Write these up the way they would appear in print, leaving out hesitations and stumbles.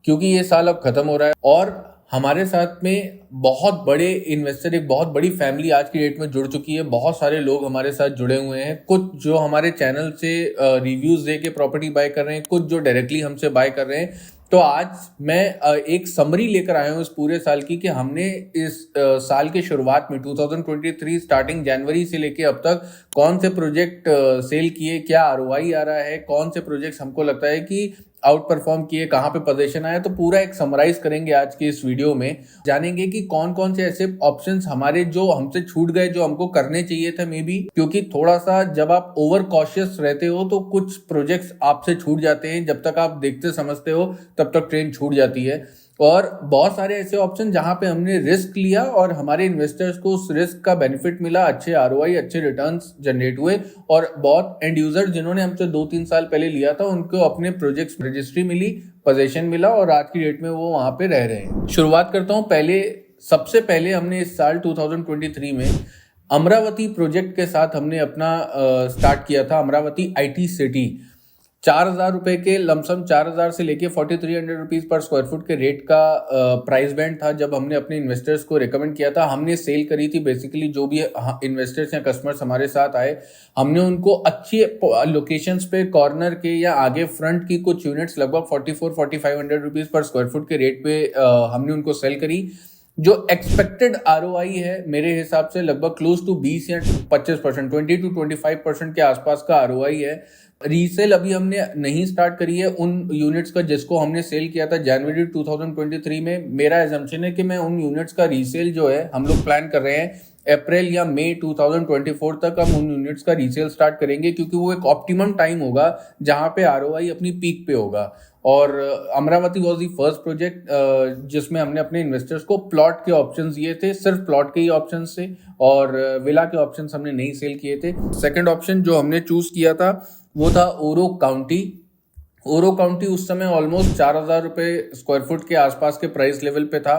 क्योंकि ये साल अब खत्म हो रहा है और हमारे साथ में बहुत बड़े इन्वेस्टर, एक बहुत बड़ी फैमिली आज की डेट में जुड़ चुकी है। बहुत सारे लोग हमारे साथ जुड़े हुए हैं, कुछ जो हमारे चैनल से रिव्यूज दे के प्रॉपर्टी बाय कर रहे हैं, कुछ जो डायरेक्टली हमसे बाय कर रहे हैं। तो आज मैं एक समरी लेकर आया हूँ इस पूरे साल की कि हमने इस साल के शुरुआत में 2023 स्टार्टिंग जनवरी से लेके अब तक कौन से प्रोजेक्ट सेल किए, क्या आरओआई आ रहा है, कौन से प्रोजेक्ट्स हमको लगता है कि आउट परफॉर्म किए, कहाँ पे पोजीशन आया। तो पूरा एक समराइज करेंगे आज के इस वीडियो में। जानेंगे कि कौन कौन से ऐसे ऑप्शंस हमारे जो हमसे छूट गए, जो हमको करने चाहिए थे मे बी, क्योंकि थोड़ा सा जब आप ओवर कॉशियस रहते हो तो कुछ प्रोजेक्ट्स आपसे छूट जाते हैं। जब तक आप देखते समझते हो तब तक ट्रेन छूट जाती है। और बहुत सारे ऐसे ऑप्शन जहां पे हमने रिस्क लिया और हमारे इन्वेस्टर्स को उस रिस्क का बेनिफिट मिला, अच्छे आरओआई, अच्छे रिटर्न्स जनरेट हुए। और बहुत एंड यूजर जिन्होंने हमसे 2-3 साल पहले लिया था उनको अपने प्रोजेक्ट्स रजिस्ट्री मिली, पोजीशन मिला और आज की डेट में वो वहां पे रह रहे हैं। शुरुआत करता हूँ सबसे पहले हमने इस साल 2023 में अमरावती प्रोजेक्ट के साथ हमने अपना स्टार्ट किया था। अमरावती आईटी सिटी 4,000 रुपए के लमसम 4,000 से लेके 4,300 रुपीज पर स्क्वायर फुट के रेट का प्राइस बैंड था। जब हमने अपने इन्वेस्टर्स को रिकमेंड किया था, हमने सेल करी थी बेसिकली। जो भी इन्वेस्टर्स या कस्टमर्स हमारे साथ आए, हमने उनको अच्छी लोकेशंस पे कॉर्नर के या आगे फ्रंट की कुछ यूनिट्स लगभग 44-4500 रुपीज पर स्क्वायर फुट के रेट पे हमने उनको सेल करी। जो एक्सपेक्टेड आरओआई है मेरे हिसाब से लगभग क्लोज टू 20 या 25%, 20-25% के आसपास का आरओआई है। रीसेल अभी हमने नहीं स्टार्ट करी है उन यूनिट्स का जिसको हमने सेल किया था जनवरी 2023 में। मेरा एजम्पशन है कि मैं उन यूनिट्स का रीसेल जो है, हम लोग प्लान कर रहे हैं अप्रैल या मई 2024 तक हम उन यूनिट्स का रीसेल स्टार्ट करेंगे, क्योंकि वो एक ऑप्टिमम टाइम होगा जहां पे आरओआई अपनी पीक पे होगा। और Amravati was the first project जिसमें हमने अपने इन्वेस्टर्स को प्लॉट के ऑप्शंस दिए थे, सिर्फ प्लॉट के ही ऑप्शंस से, और विला के ऑप्शंस हमने नहीं सेल किए थे। सेकंड ऑप्शन जो हमने चूज किया था वो था ओरो काउंटी। ओरो काउंटी उस समय ऑलमोस्ट 4,000 रुपए स्क्वायर फुट के आसपास के प्राइस लेवल पे था।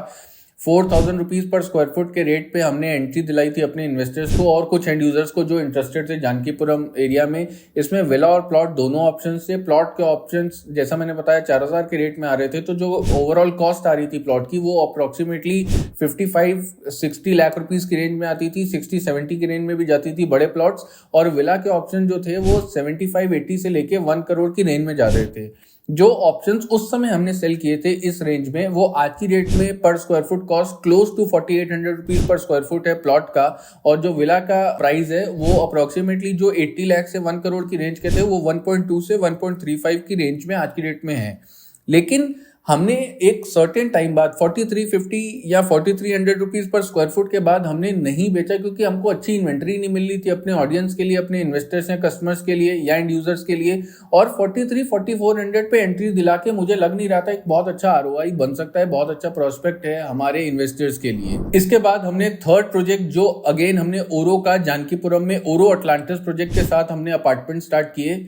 4,000 रुपीज पर स्क्वायर फुट के रेट पे हमने एंट्री दिलाई थी अपने इन्वेस्टर्स को और कुछ एंड यूजर्स को जो इंटरेस्टेड थे जानकीपुरम एरिया में। इसमें विला और प्लॉट दोनों ऑप्शन थे। प्लॉट के ऑप्शंस जैसा मैंने बताया 4,000 के रेट में आ रहे थे, तो जो ओवरऑल कॉस्ट आ रही थी प्लॉट की वो अप्रोक्सीमेटली 55-60 लाख रुपीज की रेंज में आती थी, 60-70 की रेंज में भी जाती थी बड़े प्लॉट्स। और विला के ऑप्शन जो थे वो 75-80 से लेके 1 करोड़ की रेंज में जा रहे थे। जो ऑप्शंस उस समय हमने सेल किए थे इस रेंज में, वो आज की डेट में per square foot cost close to 4,800 rupees per square foot है प्लॉट का। और जो विला का प्राइस है वो अप्रोक्सीमेटली जो 80 लाख से 1 करोड़ की रेंज के थे वो 1.2 से 1.35 की रेंज में आज की डेट में है। लेकिन हमने एक सर्टेन टाइम बाद 4,350 या 4,300 रुपीज पर स्क्वायर फुट के बाद हमने नहीं बेचा, क्योंकि हमको अच्छी इन्वेंट्री नहीं मिल रही थी अपने ऑडियंस के लिए, अपने इन्वेस्टर्स या कस्टमर्स के लिए या एंड यूजर्स के लिए। और 43-4400 पे एंट्री दिला के मुझे लग नहीं रहा था एक बहुत अच्छा आरओआई बन सकता है, बहुत अच्छा प्रोस्पेक्ट है हमारे इन्वेस्टर्स के लिए। इसके बाद हमने थर्ड प्रोजेक्ट जो अगेन हमने ओरो का जानकीपुरम में ओरो अटलांटिस प्रोजेक्ट के साथ हमने अपार्टमेंट स्टार्ट किए।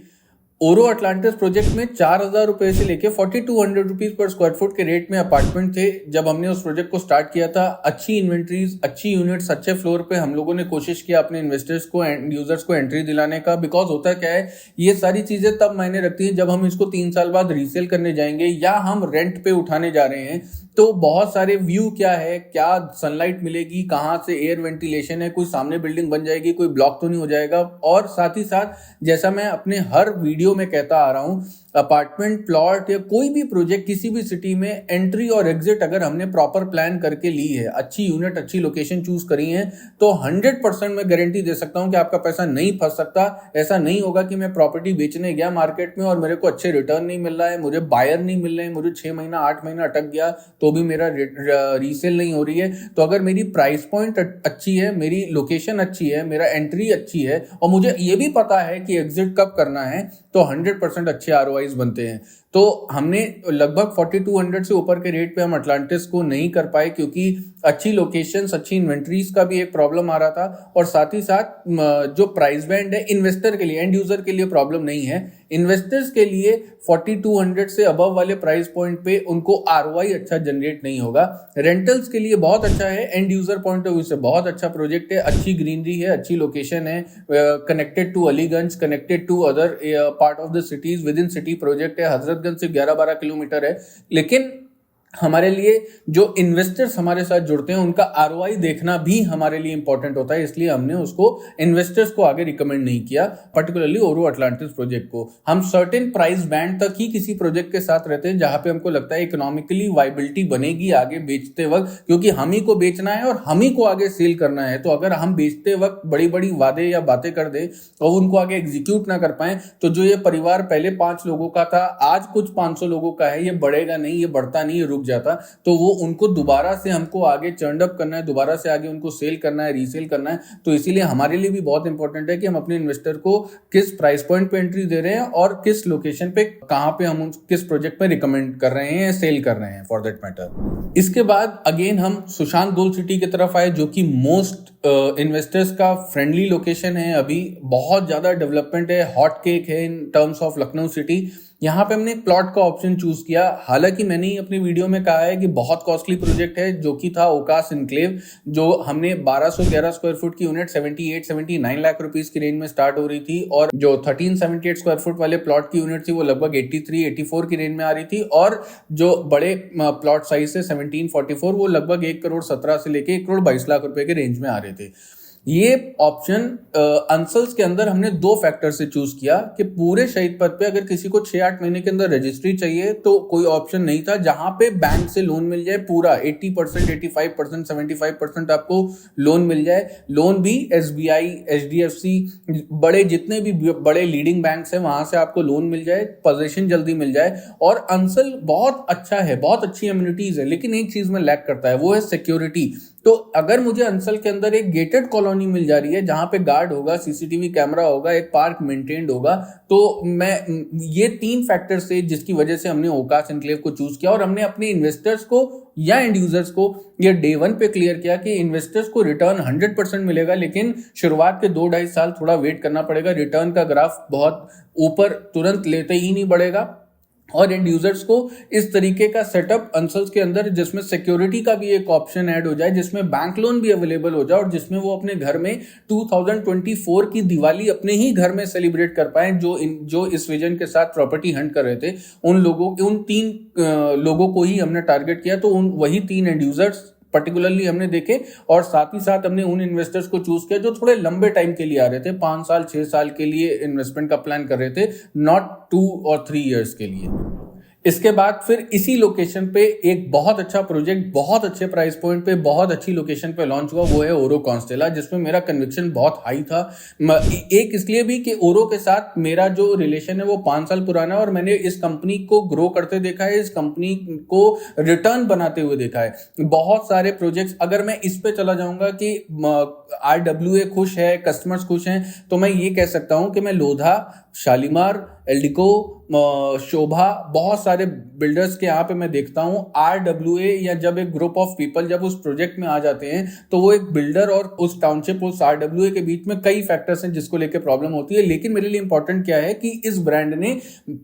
ओरो अटलांटिस प्रोजेक्ट में 4,000 रुपए से लेके 4,200 रुपीज पर स्क्वायर फुट के रेट में अपार्टमेंट थे जब हमने उस प्रोजेक्ट को स्टार्ट किया था। अच्छी इन्वेंट्रीज, अच्छी यूनिट्स, अच्छे फ्लोर पे हम लोगों ने कोशिश किया अपने इन्वेस्टर्स को, एंड यूजर्स को एंट्री दिलाने का। बिकॉज होता क्या है, ये सारी चीजें तब मायने रखती है जब हम इसको 3 साल बाद रीसेल करने जाएंगे या हम रेंट पे उठाने जा रहे हैं। तो बहुत सारे व्यू क्या है, क्या सनलाइट मिलेगी, कहाँ से एयर वेंटिलेशन है, कोई सामने बिल्डिंग बन जाएगी, कोई ब्लॉक तो नहीं हो जाएगा। और साथ ही साथ जैसा मैं अपने हर वीडियो में कहता आ रहा हूँ, अपार्टमेंट, प्लॉट या कोई भी प्रोजेक्ट किसी भी सिटी में एंट्री और एग्जिट अगर हमने प्रॉपर प्लान करके ली है, अच्छी यूनिट, अच्छी लोकेशन चूज करी है, तो 100% मैं गारंटी दे सकता हूं कि आपका पैसा नहीं फंस सकता। ऐसा नहीं होगा कि मैं प्रॉपर्टी बेचने गया मार्केट में और मेरे को अच्छे रिटर्न नहीं मिल रहा है, मुझे बायर नहीं मिल रहे हैं, मुझे 6 महीना 8 महीना अटक गया तो भी मेरा रीसेल नहीं हो रही है। तो अगर मेरी प्राइस पॉइंट अच्छी है, मेरी लोकेशन अच्छी है, मेरा एंट्री अच्छी है और मुझे ये भी पता है कि एग्जिट कब करना है, तो 100% अच्छे आरओआईज बनते हैं। तो हमने लगभग 4,200 से ऊपर के रेट पे हम अटलांटिस को नहीं कर पाए, क्योंकि अच्छी लोकेशंस, अच्छी इन्वेंट्रीज का भी एक प्रॉब्लम आ रहा था। और साथ ही साथ जो प्राइस बैंड है इन्वेस्टर के लिए, एंड यूजर के लिए प्रॉब्लम नहीं है, इन्वेस्टर्स के लिए 4,200 से अबव वाले प्राइस पॉइंट पे उनको आरओआई अच्छा जनरेट नहीं होगा। रेंटल्स के लिए बहुत अच्छा है, and user point of view से बहुत अच्छा प्रोजेक्ट है, अच्छी ग्रीनरी है, अच्छी लोकेशन है, connected to Aliganj, connected to other part of the cities, within city project है, हजरतगंज से 11-12 किलोमीटर है। लेकिन हमारे लिए जो इन्वेस्टर्स हमारे साथ जुड़ते हैं उनका आरओआई देखना भी हमारे लिए इंपॉर्टेंट होता है, इसलिए हमने उसको इन्वेस्टर्स को आगे रिकमेंड नहीं किया, पर्टिकुलरली ओरो अटलांटिस प्रोजेक्ट को। हम सर्टेन प्राइस बैंड तक ही किसी प्रोजेक्ट के साथ रहते हैं जहां पे हमको लगता है इकोनॉमिकली वाइबिलिटी बनेगी आगे बेचते वक्त, क्योंकि हम ही को बेचना है और हम ही को आगे सेल करना है। तो अगर हम बेचते वक्त बड़ी बड़ी वादे या बातें कर दे और उनको आगे एग्जीक्यूट ना कर पाए, तो जो ये परिवार पहले 5 लोगों का था आज कुछ 500 लोगों का है, ये बढ़ेगा नहीं, ये बढ़ता नहीं, ये रुक जाता। तो वो उनको दोबारा से हमको आगे चर्न अप करना है, दोबारा से आगे उनको सेल करना है, रीसेल करना है। तो इसीलिए हमारे लिए भी बहुत इंपॉर्टेंट है कि हम अपने इन्वेस्टर को किस प्राइस पॉइंट पे एंट्री दे रहे हैं और किस लोकेशन पे, कहां पे हम किस प्रोजेक्ट पे रिकमेंड कर रहे हैं, सेल कर रहे हैं फॉर दैट मैटर। इसके बाद अगेन हम सुशांत गोल्ड सिटी की तरफ आए, जो कि मोस्ट इन्वेस्टर्स का फ्रेंडली लोकेशन है। अभी बहुत ज्यादा डेवलपमेंट है, हॉट केक है in terms of Lucknow city. यहाँ पे हमने एक प्लॉट का ऑप्शन चूज किया। हालांकि मैंने ही अपनी वीडियो में कहा है कि बहुत कॉस्टली प्रोजेक्ट है, जो कि था ओकास इनक्लेव, जो हमने 1211 स्क्वायर फुट की यूनिट 78-79 लाख रुपीस की रेंज में स्टार्ट हो रही थी, और जो 1378 स्क्वायर फुट वाले प्लॉट की यूनिट थी वो लगभग 83-84 की रेंज में आ रही थी, और जो बड़े प्लॉट साइज है 1744 वो लगभग 1,17 से लेके 1,22 लाख रुपए के रेंज में आ रहे थे। ये ऑप्शन अंसल्स के अंदर हमने 2 फैक्टर से चूज किया कि पूरे शहीद पथ पे अगर किसी को 6-8 महीने के अंदर रजिस्ट्री चाहिए तो कोई ऑप्शन नहीं था जहां पे बैंक से लोन मिल जाए पूरा 80%, 85%, 75% आपको लोन मिल जाए। लोन भी SBI, HDFC, बड़े जितने भी बड़े लीडिंग बैंक्स हैं वहां से आपको लोन मिल जाए, पोजीशन जल्दी मिल जाए। और अंसल बहुत अच्छा है, बहुत अच्छी अम्यूनिटीज है, लेकिन एक चीज में लैक करता है, वो है सिक्योरिटी। तो अगर मुझे अंसल के अंदर एक गेटेड कॉलोनी मिल जा रही है जहां पे गार्ड होगा, सीसीटीवी कैमरा होगा, एक पार्क मेंटेन्ड होगा, तो मैं ये 3 फैक्टर से जिसकी वजह से हमने ओकास एनक्लेव को चूज किया। और हमने अपने इन्वेस्टर्स को या एंड यूजर्स को ये डे 1 पे क्लियर किया कि इन्वेस्टर्स को रिटर्न 100% मिलेगा, लेकिन शुरुआत के 2-2.5 साल थोड़ा वेट करना पड़ेगा। रिटर्न का ग्राफ बहुत ऊपर तुरंत लेते ही नहीं बढ़ेगा। और एंड यूजर्स को इस तरीके का सेटअप अंसल्स के अंदर, जिसमें सिक्योरिटी का भी एक ऑप्शन ऐड हो जाए, जिसमें बैंक लोन भी अवेलेबल हो जाए, और जिसमें वो अपने घर में 2024 की दिवाली अपने ही घर में सेलिब्रेट कर पाए, जो इस विजन के साथ प्रॉपर्टी हंट कर रहे थे। उन 3 लोगों को ही हमने टारगेट किया। तो वही 3 एंड यूजर्स पर्टिकुलरली हमने देखे, और साथ ही साथ हमने उन इन्वेस्टर्स को चूज किया जो थोड़े लंबे टाइम के लिए आ रहे थे, 5 साल 6 साल के लिए इन्वेस्टमेंट का प्लान कर रहे थे, नॉट 2 और 3 इयर्स के लिए। इसके बाद फिर इसी लोकेशन पे एक बहुत अच्छा प्रोजेक्ट, बहुत अच्छे प्राइस पॉइंट पे, बहुत अच्छी लोकेशन पे लॉन्च हुआ, वो है ओरो कॉन्स्टेला, जिसमें मेरा कन्विक्शन बहुत हाई था। एक इसलिए भी कि ओरो के साथ मेरा जो रिलेशन है वो 5 साल पुराना है, और मैंने इस कंपनी को ग्रो करते देखा है, इस कंपनी को रिटर्न बनाते हुए देखा है। बहुत सारे प्रोजेक्ट्स, अगर मैं इस पे चला जाऊंगा कि RWA खुश है, कस्टमर्स खुश हैं, तो मैं ये कह सकता हूं कि मैं लोधा, शालीमार, एल्डिको, शोभा, बहुत सारे बिल्डर्स के यहाँ पे मैं देखता हूँ RWA, या जब एक ग्रुप ऑफ पीपल जब उस प्रोजेक्ट में आ जाते हैं तो वो एक बिल्डर और उस टाउनशिप, उस RWA के बीच में कई फैक्टर्स हैं जिसको लेकर प्रॉब्लम होती है। लेकिन मेरे लिए इंपॉर्टेंट क्या है कि इस ब्रांड ने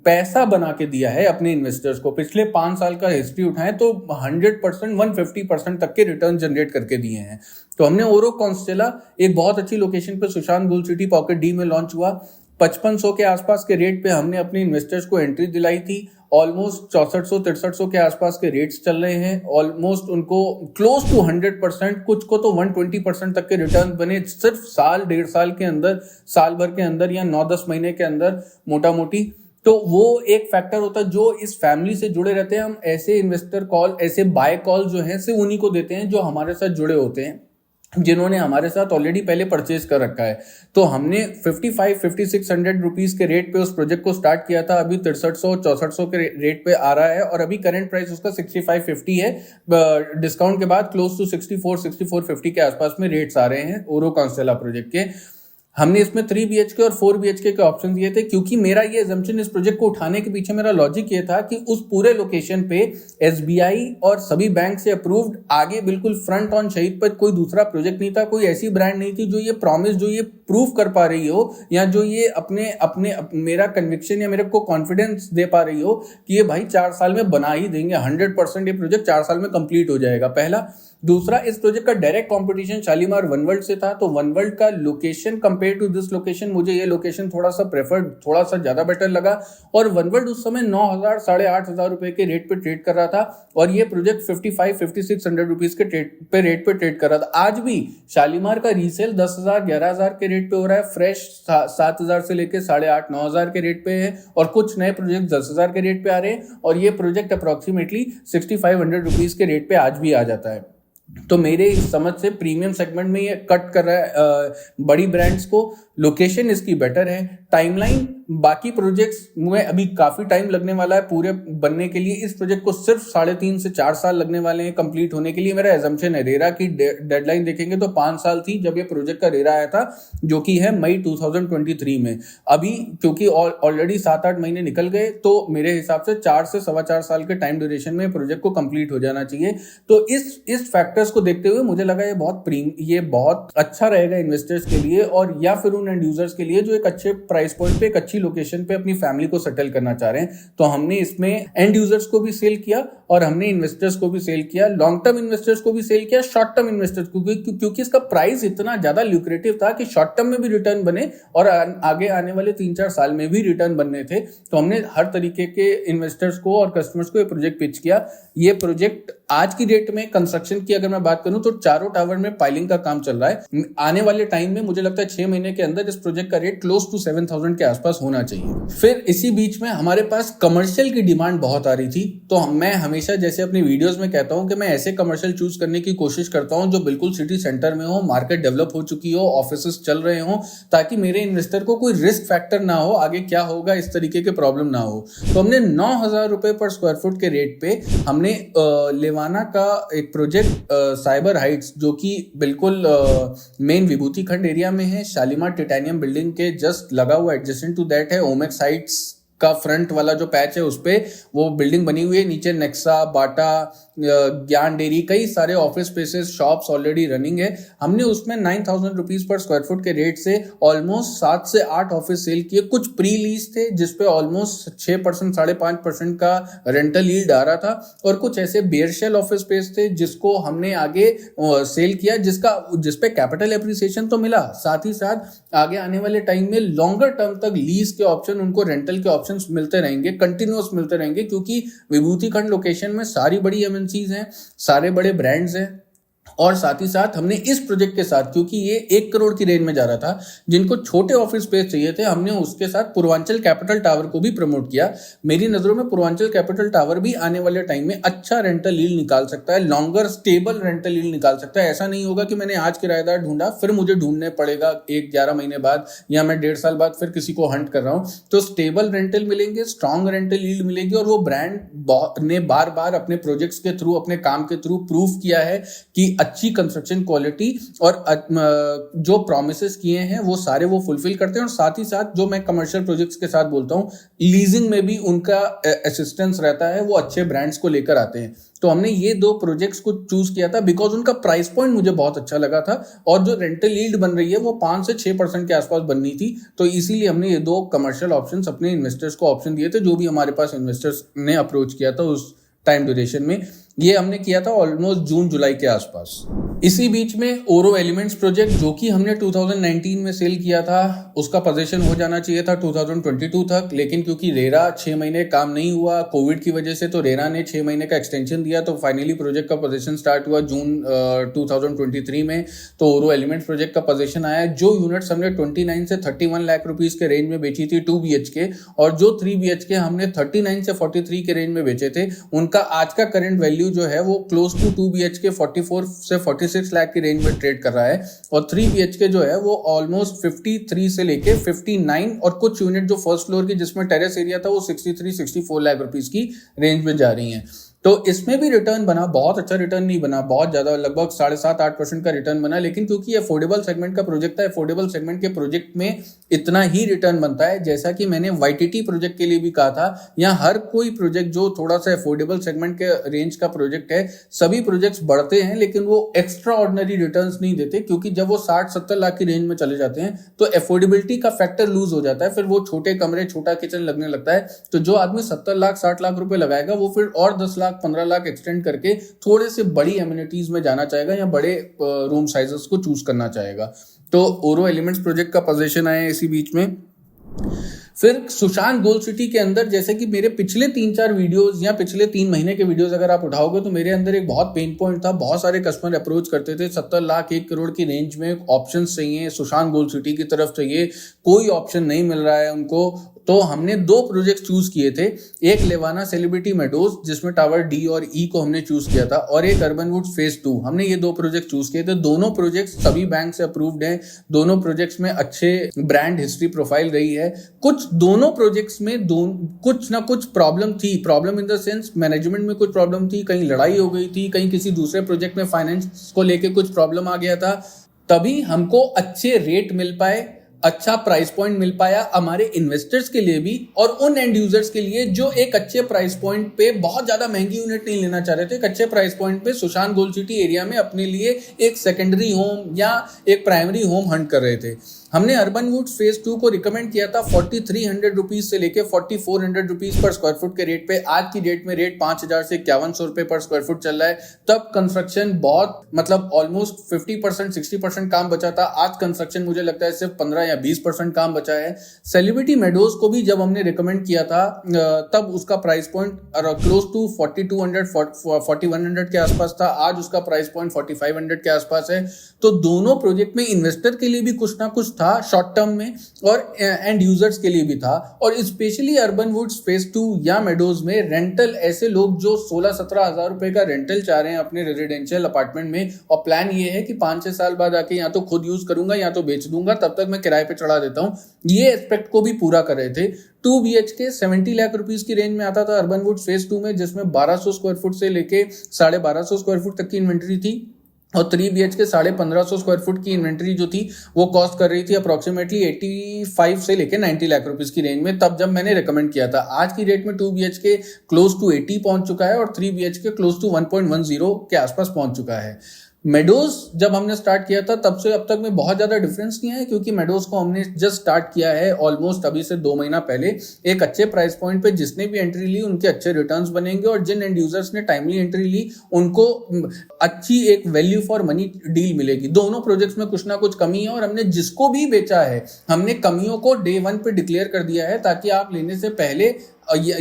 पैसा बना के दिया है अपने इन्वेस्टर्स को। पिछले 5 साल का हिस्ट्री उठाएं तो 100%, 150% तक के रिटर्न जनरेट करके दिए हैं। तो हमने ओरो कॉन्स्टेला एक बहुत अच्छी लोकेशन पे Sushant gold city pocket D में लॉन्च हुआ। 5500 के आसपास के रेट पे हमने अपने इन्वेस्टर्स को एंट्री दिलाई थी। ऑलमोस्ट 6400-6300 के आसपास के रेट्स चल रहे हैं। ऑलमोस्ट उनको क्लोज टू 100%, कुछ को तो 120% तक के रिटर्न बने सिर्फ साल 1.5 साल के अंदर, साल भर के अंदर, या 9-10 महीने के अंदर मोटा मोटी। तो वो एक फैक्टर होता है जो इस फैमिली से जुड़े रहते हैं। हम ऐसे इन्वेस्टर कॉल, ऐसे बाय कॉल जो है सिर्फ उन्हीं को देते हैं जो हमारे साथ जुड़े होते हैं, जिन्होंने हमारे साथ ऑलरेडी पहले परचेज कर रखा है। तो हमने 55-5600 रुपीज के रेट पे उस प्रोजेक्ट को स्टार्ट किया था। अभी 6300-6400 के रेट पे आ रहा है, और अभी करंट प्राइस उसका 6550 है। डिस्काउंट के बाद क्लोज टू 64-6450 के आसपास में रेट्स आ रहे हैं ओरो कॉन्स्टेला प्रोजेक्ट के। हमने इसमें 3 BHK और 4 BHK के ऑप्शन दिए थे, क्योंकि मेरा ये assumption, इस प्रोजेक्ट को उठाने के पीछे मेरा लॉजिक ये था कि उस पूरे लोकेशन पे SBI और सभी बैंक से अप्रूव्ड, आगे बिल्कुल फ्रंट ऑन शहीद पर कोई दूसरा प्रोजेक्ट नहीं था, कोई ऐसी ब्रांड नहीं थी जो ये प्रॉमिस, जो ये प्रूव कर पा रही हो, या जो ये अपने मेरा कन्विक्शन या मेरे को कॉन्फिडेंस दे पा रही हो कि ये भाई 4 साल में बना ही देंगे, 100% ये प्रोजेक्ट 4 साल में कंप्लीट हो जाएगा। पहला। दूसरा, इस प्रोजेक्ट का direct competition Shalimar one world से था। तो वन वर्ल्ड का location compare compare to this location मुझे ये लोकेशन थोड़ा सा ज्यादा बेटर लगा। और वनवर्ल्ड उस समय 9,000 8,500 रुपए के रेट पे ट्रेड कर रहा था और ये प्रोजेक्ट 55-5600 रुपीज के रेट पे ट्रेड कर रहा था। आज भी शालीमार का रीसेल 10,000 11,000 के रेट पे हो रहा है, फ्रेश 7,000 से लेके 8,500-9,000 के रेट पे है और कुछ नए प्रोजेक्ट 10,000 के रेट पे आ रहे हैं और ये प्रोजेक्ट अप्रोक्सीमेटली 6,500 रुपीज के रेट पे आज भी आ जाता है। तो मेरे समझ से प्रीमियम सेगमेंट में ये कट कर रहा है बड़ी ब्रांड्स को। लोकेशन इसकी बेटर है। टाइमलाइन बाकी प्रोजेक्ट्स में अभी काफी टाइम लगने वाला है पूरे बनने के लिए। इस प्रोजेक्ट को सिर्फ 3.5 से 4 साल लगने वाले हैं कंप्लीट होने के लिए। मेरा एजम्पशन है। रेरा की डेडलाइन देखेंगे तो 5 साल थी जब ये प्रोजेक्ट का रेरा आया था, जो कि है मई 2023 में। अभी क्योंकि ऑलरेडी 7-8 महीने निकल गए तो मेरे हिसाब से 4 से 4.25 साल के टाइम ड्यूरेशन में प्रोजेक्ट को कंप्लीट हो जाना चाहिए। तो इस फैक्टर्स को देखते हुए मुझे लगा ये बहुत अच्छा रहेगा इन्वेस्टर्स के लिए और या फिर उन एंड यूजर्स के लिए जो एक अच्छे प्राइस पॉइंट पे एक अच्छी लोकेशन पे अपनी फैमिली को सेटल करना चाह रहे हैं। तो हमने इसमें एंड यूजर्स को भी सेल किया और हमने इन्वेस्टर्स को भी सेल किया, लॉन्ग टर्म इन्वेस्टर्स को भी सेल किया, शॉर्ट टर्म इन्वेस्टर्स को, क्योंकि इसका प्राइस इतना ज्यादा ल्यूक्रेटिव था कि शॉर्ट टर्म में भी रिटर्न बने और आगे आने वाले 3-4 साल में भी रिटर्न बनने थे। तो हमने हर तरीके के इन्वेस्टर्स को और कस्टमर्स को ये प्रोजेक्ट पिच किया। ये प्रोजेक्ट आज की डेट में कंस्ट्रक्शन की अगर मैं बात करूं तो चारों टावर में पाइलिंग का काम चल रहा है। आने वाले टाइम में मुझे लगता है 6 महीने के अंदर इस प्रोजेक्ट का रेट क्लोज टू 7,000 के आसपास होना चाहिए। फिर इसी बीच में हमारे पास कमर्शियल की डिमांड बहुत आ रही थी। तो मैं हमेशा जैसे अपनी वीडियोस में कहता हूं कि मैं ऐसे कमर्शियल चूज करने की कोशिश करता हूं जो बिल्कुल सिटी सेंटर में हो, मार्केट डेवलप हो चुकी हो, ऑफिसेस चल रहे हो, ताकि मेरे इन्वेस्टर को कोई रिस्क फैक्टर ना हो, आगे क्या होगा इस तरीके के प्रॉब्लम ना हो। तो हमने 9,000 रुपए पर स्क्वायर फुट के रेट पे हमने लेवाना का एक प्रोजेक्ट साइबर हाइट्स, जो कि बिल्कुल मेन विभूति खंड एरिया में है, शालीमार टाइटेनियम बिल्डिंग के जस्ट लगा हुआ एडजेसेंट टू दैट है ओमेक्स हाइट्स का फ्रंट वाला जो पैच है उस पे वो बिल्डिंग बनी हुई है। नीचे नेक्सा, बाटा, ज्ञान डेयरी, कई सारे office spaces, shops already running है। हमने उसमें 9,000 रुपीज पर स्क्वायर फुट के रेट से ऑलमोस्ट 7 से 8 ऑफिस सेल किए। कुछ प्री लीज थे जिसपे ऑलमोस्ट 6% 5.5% का रेंटल यील्ड आ रहा था और कुछ ऐसे बेयरशेल ऑफिस स्पेस थे जिसको हमने आगे सेल किया, जिसपे कैपिटल एप्रिसिएशन तो मिला, साथ ही साथ आगे आने वाले टाइम में लॉन्गर टर्म तक लीज के ऑप्शन, उनको रेंटल के ऑप्शन मिलते रहेंगे, कंटिन्यूअस मिलते रहेंगे, क्योंकि विभूति खंड लोकेशन में सारी बड़ी एमएनसीज हैं, सारे बड़े ब्रांड्स हैं। और साथ ही साथ हमने इस प्रोजेक्ट के साथ, क्योंकि ये 1 करोड़ की रेंज में जा रहा था, जिनको छोटे ऑफिस स्पेस चाहिए थे, हमने उसके साथ पूर्वांचल कैपिटल टावर को भी प्रमोट किया। मेरी नजरों में पूर्वांचल कैपिटल टावर भी आने वाले टाइम में अच्छा रेंटल यील्ड निकाल सकता है, लॉन्गर स्टेबल रेंटल यील्ड निकाल सकता है। ऐसा नहीं होगा कि मैंने आज किराएदार ढूंढा फिर मुझे ढूंढने पड़ेगा 11 महीने बाद या मैं 1.5 साल बाद फिर किसी को हंट कर रहा हूं। तो स्टेबल रेंटल मिलेंगे, स्ट्रॉन्ग रेंटल यील्ड मिलेगी और वो ब्रांड ने बार बार अपने प्रोजेक्ट्स के थ्रू, अपने काम के थ्रू प्रूव किया है कि अच्छी कंस्ट्रक्शन क्वालिटी और जो प्रॉमिसेस किए हैं वो सारे वो फुलफिल करते हैं। और साथ ही साथ जो मैं कमर्शियल प्रोजेक्ट्स के साथ बोलता हूं, लीजिंग में भी उनका असिस्टेंस रहता है, वो अच्छे ब्रांड्स को लेकर आते हैं। तो हमने ये 2 प्रोजेक्ट्स को चूज किया था बिकॉज उनका प्राइस पॉइंट मुझे बहुत अच्छा लगा था और जो रेंटल यील्ड बन रही है वो 5 से 6% के आसपास बननी थी। तो इसीलिए हमने ये 2 कमर्शियल ऑप्शंस अपने इन्वेस्टर्स को ऑप्शन दिए थे, जो भी हमारे पास इन्वेस्टर्स ने अप्रोच किया था उस टाइम ड्यूरेशन में। ये हमने किया था ऑलमोस्ट जून-जुलाई के आसपास। इसी बीच में ओरो एलिमेंट्स प्रोजेक्ट, जो कि हमने 2019 में सेल किया था, उसका पोजीशन हो जाना चाहिए था 2022 तक, लेकिन क्योंकि रेरा 6 महीने काम नहीं हुआ कोविड की वजह से, तो रेरा ने 6 महीने का एक्सटेंशन दिया। तो फाइनली प्रोजेक्ट का पोजीशन स्टार्ट हुआ जून 2023 में। तो ओरो एलिमेंट्स प्रोजेक्ट का पोजीशन आया। जो यूनिट्स हमने 29 से 31 लाख रुपीज के रेंज में बेची थी 2 BHK, और जो 3 BHK हमने 39 से 43 के रेंज में बेचे थे, उनका आज का करंट वैल्यू जो है वो क्लोज टू 2 BHK 44 से 46 लाख की रेंज में ट्रेड कर रहा है और 3 BHK जो है वो ऑलमोस्ट 53 से लेके 59 और कुछ यूनिट जो फर्स्ट फ्लोर की जिसमें टेरेस एरिया था वो 63-64 लाख रुपीस की रेंज में जा रही हैं। तो इसमें भी रिटर्न बना, बहुत अच्छा रिटर्न नहीं बना, बहुत ज्यादा, लगभग 7.5-8% का रिटर्न बना, लेकिन क्योंकि अफोर्डेबल सेगमेंट का प्रोजेक्ट है, अफोर्डेबल सेगमेंट के प्रोजेक्ट में इतना ही रिटर्न बनता है। जैसा कि मैंने YTT प्रोजेक्ट के लिए भी कहा था, या हर कोई प्रोजेक्ट जो थोड़ा सा अफोर्डेबल सेगमेंट के रेंज का प्रोजेक्ट है, सभी प्रोजेक्ट्स बढ़ते हैं लेकिन वो एक्स्ट्रा ऑर्डिनरी रिटर्न्स नहीं देते, क्योंकि जब वो 60-70 लाख की रेंज में चले जाते हैं तो अफोर्डेबिलिटी का फैक्टर लूज हो जाता है, फिर वो छोटे कमरे, छोटा किचन लगने लगता है। तो जो आदमी 70 लाख 60 लाख रुपए लगाएगा वो फिर और 10 लाख 15 लाख एक्सटेंड करके थोड़े से बड़ी एमिनिटीज में जाना चाहेगा या बड़े रूम साइजेस को चूज करना चाहेगा। तो ओरो एलिमेंट्स प्रोजेक्ट का पोजीशन आया इसी बीच में। फिर सुशांत गोल्ड सिटी के अंदर जैसे कि मेरे पिछले 3-4 वीडियोस या पिछले 3 महीने के वीडियोस अगर आप उठाओगे तो मेरे अंदर एक बहुत पेन पॉइंट था। बहुत सारे कस्टमर अप्रोच करते थे, 70 लाख 1 करोड़ की रेंज में ऑप्शन चाहिए, सुशांत गोल्ड सिटी की तरफ चाहिए, कोई ऑप्शन नहीं मिल रहा है उनको। तो हमने 2 प्रोजेक्ट चूज किए थे, एक लेवाना सेलिब्रिटी मेडोज जिसमें टावर डी और ई को हमने चूज किया था, और एक अर्बन वुड्स फेज 2। हमने ये 2 प्रोजेक्ट चूज किए थे। दोनों प्रोजेक्ट्स सभी बैंक से अप्रूव्ड हैं, दोनों प्रोजेक्ट्स में अच्छे ब्रांड हिस्ट्री प्रोफाइल रही है। कुछ दोनों प्रोजेक्ट्स में कुछ ना कुछ प्रॉब्लम थी, problem in the sense management में कुछ प्रॉब्लम थी, कहीं लड़ाई हो गई थी, कहीं किसी दूसरे प्रोजेक्ट में फाइनेंस को लेके कुछ प्रॉब्लम आ गया था। तभी हमको अच्छे रेट मिल पाए, अच्छा प्राइस पॉइंट मिल पाया हमारे इन्वेस्टर्स के लिए भी और उन एंड यूजर्स के लिए जो एक अच्छे प्राइस पॉइंट पे बहुत ज्यादा महंगी यूनिट नहीं लेना चाह रहे थे। एक अच्छे प्राइस पॉइंट पे सुशांत गोल्ड सिटी एरिया में अपने लिए एक सेकेंडरी होम या एक प्राइमरी होम हंट कर रहे थे। हमने अर्बन वुड्स फेज 2 को रिकमेंड किया था 4300 रुपीज से लेके 4400 रुपीज पर स्क्वायर फुट के रेट पे। आज की डेट में रेट 5000 से 5100 रुपए पर स्क्वायर फुट चल रहा है। तब कंस्ट्रक्शन बहुत मतलब ऑलमोस्ट 50% 60% काम बचा था। आज कंस्ट्रक्शन मुझे लगता है सिर्फ 15 या 20% काम बचा है। सेलिब्रिटी मेडोज को भी जब हमने रिकमेंड किया था तब उसका प्राइस पॉइंट क्लोज टू 4200 4100 के आसपास था। आज उसका प्राइस पॉइंट 4500 के आसपास है। तो दोनों प्रोजेक्ट में इन्वेस्टर के लिए भी कुछ ना कुछ था शॉर्ट टर्म में और एंड यूजर्स के लिए भी था। और स्पेशली अर्बन वुड्स फेज 2 या मेडोज में रेंटल ऐसे लोग जो 16-17 हजार रुपए का रेंटल चाह रहे हैं अपने रेजिडेंशियल अपार्टमेंट में, और प्लान ये है कि 5-6 साल बाद आके या तो खुद यूज करूंगा या तो बेच दूंगा, तब तक मैं किराए पे चढ़ा देता हूं, ये एस्पेक्ट को भी पूरा कर रहे थे। 2 BHK 70 लाख रुपीस की रेंज में आता था अर्बन वुड्स फेज 2 में, जिसमें 1200 स्क्वायर फुट से लेके 1250 स्क्वायर फुट तक की इन्वेंट्री थी। और 3 BHK 1550 स्क्वायर फुट की इन्वेंट्री जो थी वो कॉस्ट कर रही थी अप्रोक्सीमेटली 85 से लेके 90 लाख रुपीस की रेंज में, तब जब मैंने रिकमेंड किया था। आज की डेट में 2 BHK क्लोज टू 80 पहुंच चुका है और 3 BHK क्लोज टू 1.10 के आसपास पहुंच चुका है। मेडोज जब हमने स्टार्ट किया था तब से अब तक में बहुत ज्यादा डिफरेंस नहीं है, क्योंकि मेडोज को हमने जस्ट स्टार्ट किया है ऑलमोस्ट अभी से 2 महीना पहले। एक अच्छे प्राइस पॉइंट पे जिसने भी एंट्री ली उनके अच्छे रिटर्न्स बनेंगे, और जिन एंड यूजर्स ने टाइमली एंट्री ली उनको अच्छी एक वैल्यू फॉर मनी डील मिलेगी। दोनों प्रोजेक्ट्स में कुछ ना कुछ कमी है, और हमने जिसको भी बेचा है हमने कमियों को डे 1 पे डिक्लेयर कर दिया है, ताकि आप लेने से पहले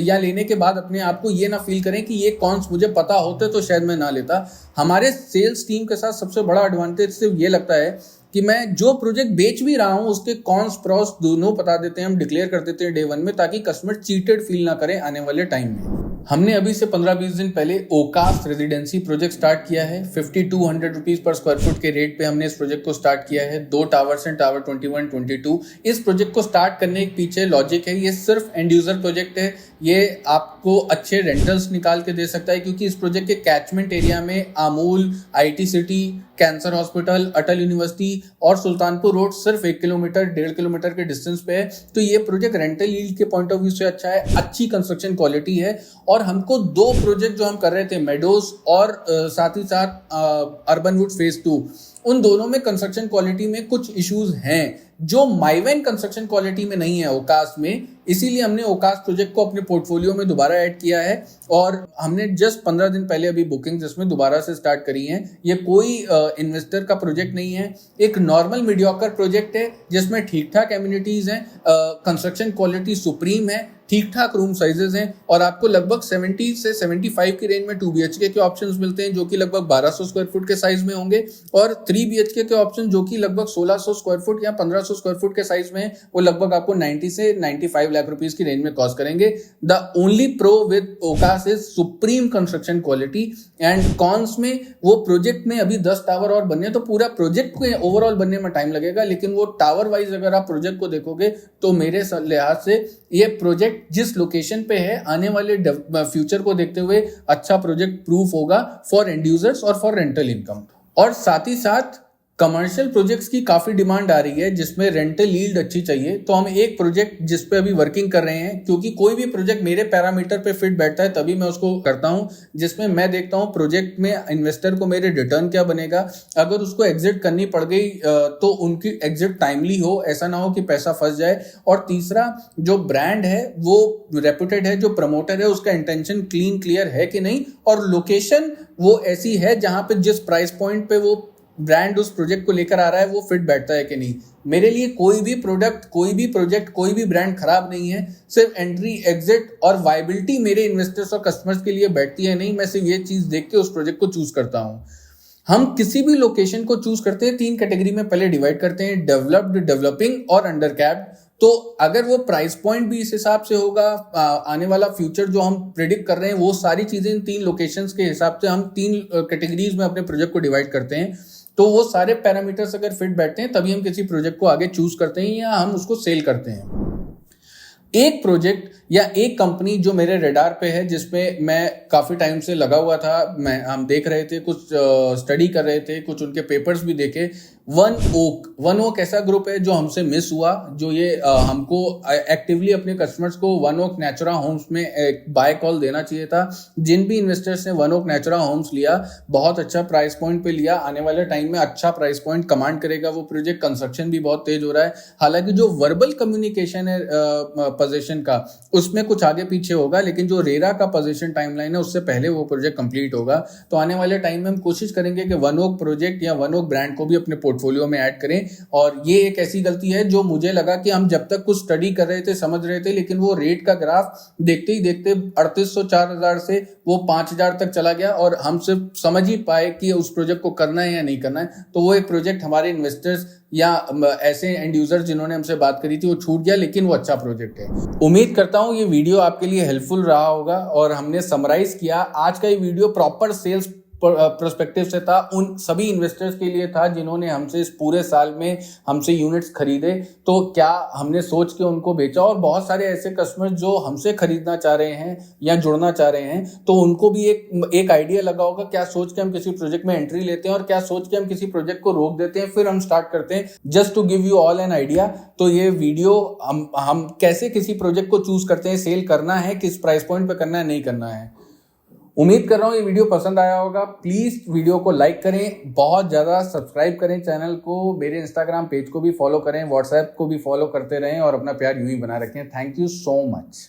या लेने के बाद अपने आप को ये ना फील करें कि ये कॉन्स मुझे पता होते तो शायद मैं ना लेता। हमारे सेल्स टीम के साथ सबसे बड़ा एडवांटेज सिर्फ ये लगता है कि मैं जो प्रोजेक्ट बेच भी रहा हूं उसके कॉन्स प्रॉस दोनों बता देते हैं, हम डिक्लेयर कर देते हैं डे 1 में, ताकि कस्टमर चीटेड फील ना करें आने वाले टाइम में। हमने अभी से 15-20 दिन पहले ओकास रेजिडेंसी प्रोजेक्ट स्टार्ट किया है। 5200 रुपीज पर स्क्वायर फुट के रेट पे हमने इस प्रोजेक्ट को स्टार्ट किया है। 2 टावर्स हैं, टावर 21, 22। इस प्रोजेक्ट को स्टार्ट करने के पीछे लॉजिक है, ये सिर्फ एंड यूजर प्रोजेक्ट है। ये आपको अच्छे रेंटल्स निकाल के दे सकता है, क्योंकि इस प्रोजेक्ट के कैचमेंट एरिया में Amul, IT city, cancer hospital, Atal university और सुल्तानपुर रोड सिर्फ 1 किलोमीटर 1.5 किलोमीटर के डिस्टेंस पे है। तो ये प्रोजेक्ट रेंटल यील्ड के पॉइंट ऑफ व्यू से अच्छा है, अच्छी कंस्ट्रक्शन क्वालिटी है। और हमको 2 प्रोजेक्ट जो हम कर रहे थे मेडोज और साथ ही साथ अर्बन वुड्स फेज 2, उन दोनों में कंस्ट्रक्शन क्वालिटी में कुछ इश्यूज हैं जो माइवेन कंस्ट्रक्शन क्वालिटी में नहीं है ओकास में। इसीलिए हमने ओकास प्रोजेक्ट को अपने पोर्टफोलियो में दोबारा ऐड किया है, और हमने जस्ट 15 दिन पहले अभी बुकिंग जिसमें दोबारा से स्टार्ट करी है। ये कोई इन्वेस्टर का प्रोजेक्ट नहीं है, एक नॉर्मल मीडियोकर प्रोजेक्ट है जिसमें ठीक ठाक एमिनिटीज हैं, कंस्ट्रक्शन क्वालिटी सुप्रीम है, ठीक ठाक रूम साइजेस हैं, और आपको लगभग 70 से 75 की रेंज में 2 BHK के ऑप्शंस मिलते हैं जो कि लगभग 1200 स्क्वायर फुट के साइज में होंगे, और 3 BHK के ऑप्शन जो कि लगभग 1600 स्क्वायर फुट या 1500 स्क्वायर फुट के साइज में वो लगभग आपको 90 से 95 लाख रुपीस की रेंज में कॉस्ट करेंगे। द ओनली प्रो विद ओकास is supreme construction quality. And cons में वो प्रोजेक्ट में अभी 10 टावर और बनने, तो पूरा प्रोजेक्ट को ओवरऑल बनने में टाइम लगेगा, लेकिन वो टावर वाइज अगर आप प्रोजेक्ट को देखोगे तो मेरे लिहाज से ये प्रोजेक्ट जिस लोकेशन पे है आने वाले फ्यूचर को देखते हुए अच्छा प्रोजेक्ट प्रूफ होगा फॉर एंड यूजर्स और फॉर रेंटल इनकम। और साथ ही साथ कमर्शियल प्रोजेक्ट्स की काफी डिमांड आ रही है जिसमें रेंटल यील्ड अच्छी चाहिए। तो हम एक प्रोजेक्ट जिस पे अभी वर्किंग कर रहे हैं, क्योंकि कोई भी प्रोजेक्ट मेरे पैरामीटर पे फिट बैठता है तभी मैं उसको करता हूं, जिसमें मैं देखता हूं प्रोजेक्ट में इन्वेस्टर को मेरे रिटर्न क्या बनेगा। अगर उसको एग्जिट करनी पड़ गई तो उनकी एग्जिट टाइमली हो, ऐसा ना हो कि पैसा फंस जाए। और तीसरा, जो ब्रांड है वो रेपुटेड है, जो प्रमोटर है उसका इंटेंशन क्लीन क्लियर है कि नहीं, और लोकेशन वो ऐसी है जहां पे जिस प्राइस पॉइंट पे वो ब्रांड उस प्रोजेक्ट को लेकर आ रहा है वो फिट बैठता है कि नहीं। मेरे लिए कोई भी प्रोडक्ट, कोई भी प्रोजेक्ट, कोई भी ब्रांड खराब नहीं है, सिर्फ एंट्री, एग्जिट और वायबिलिटी मेरे इन्वेस्टर्स और कस्टमर्स के लिए बैठती है नहीं। मैं सिर्फ ये चीज देख के उस प्रोजेक्ट को चूज करता हूँ। हम किसी भी लोकेशन को चूज करते हैं 3 कैटेगरी में पहले डिवाइड करते हैं, डेवलप्ड, डेवलपिंग और अंडर कैप्ड। तो अगर वो प्राइस पॉइंट भी इस हिसाब से होगा, आने वाला फ्यूचर जो हम प्रिडिक्ट कर रहे हैं वो सारी चीजें इन 3 लोकेशंस के हिसाब से हम 3 कैटेगरीज में अपने प्रोजेक्ट को डिवाइड करते हैं। तो वो सारे पैरामीटर्स अगर फिट बैठते हैं तभी हम किसी प्रोजेक्ट को आगे चूज करते हैं या हम उसको सेल करते हैं। एक प्रोजेक्ट या एक कंपनी जो मेरे रेडार पे है, जिसमें मैं काफी टाइम से लगा हुआ था, हम देख रहे थे, कुछ स्टडी कर रहे थे, कुछ उनके पेपर्स भी देखे। वन ओक ऐसा ग्रुप है जो हमसे मिस हुआ, जो ये हमको एक्टिवली अपने कस्टमर्स को वन ओक नेचुरा होम्स में एक बाय कॉल देना चाहिए था। जिन भी इन्वेस्टर्स ने वन ओक नेचुरा होम्स लिया, बहुत अच्छा प्राइस पॉइंट पे लिया, आने वाले टाइम में अच्छा प्राइस पॉइंट कमांड करेगा वो प्रोजेक्ट। कंस्ट्रक्शन भी बहुत तेज हो रहा है। हालांकि जो वर्बल कम्युनिकेशन है पोजीशन का, उसमें कुछ आगे पीछे होगा, लेकिन जो रेरा का पोजीशन टाइमलाइन है उससे पहले वो प्रोजेक्ट कंप्लीट होगा। तो आने वाले टाइम में हम कोशिश करेंगे कि वन ओक प्रोजेक्ट या वन ओक ब्रांड को भी अपने पोर्टफोलियो में ऐड करें। और ये एक ऐसी गलती है जो मुझे लगा कि हम जब तक कुछ स्टडी कर रहे थे, समझ रहे थे, लेकिन वो रेट का ग्राफ देखते ही देखते 3800 4000 से वो 5000 तक चला गया और हम सिर्फ समझ ही पाए कि उस प्रोजेक्ट को करना है या नहीं करना है। तो वो एक प्रोजेक्ट हमारे इन्वेस्टर्स या ऐसे एंड यूजर्स जिन्होंने हमसे बात करी थी वो छूट गया, लेकिन वो अच्छा प्रोजेक्ट है। उम्मीद करता हूं ये वीडियो आपके लिए हेल्पफुल रहा होगा और हमने समराइज किया। आज का ये वीडियो प्रॉपर सेल्स पर्सपेक्टिव से था, उन सभी इन्वेस्टर्स के लिए था जिन्होंने हमसे इस पूरे साल में हमसे यूनिट्स खरीदे, तो क्या हमने सोच के उनको बेचा। और बहुत सारे ऐसे कस्टमर जो हमसे खरीदना चाह रहे हैं या जुड़ना चाह रहे हैं, तो उनको भी एक आइडिया लगा होगा क्या सोच के हम किसी प्रोजेक्ट में एंट्री लेते हैं और क्या सोच के हम किसी प्रोजेक्ट को रोक देते हैं, फिर हम स्टार्ट करते हैं। Just to give you all an idea. तो ये वीडियो हम कैसे किसी प्रोजेक्ट को चूज करते हैं, सेल करना है, किस प्राइस पॉइंट पे करना है, नहीं करना है। उम्मीद कर रहा हूँ ये वीडियो पसंद आया होगा। प्लीज वीडियो को लाइक करें, बहुत ज्यादा सब्सक्राइब करें चैनल को, मेरे इंस्टाग्राम पेज को भी फॉलो करें, व्हाट्सएप को भी फॉलो करते रहें और अपना प्यार यूं ही बना रखें। Thank you so much.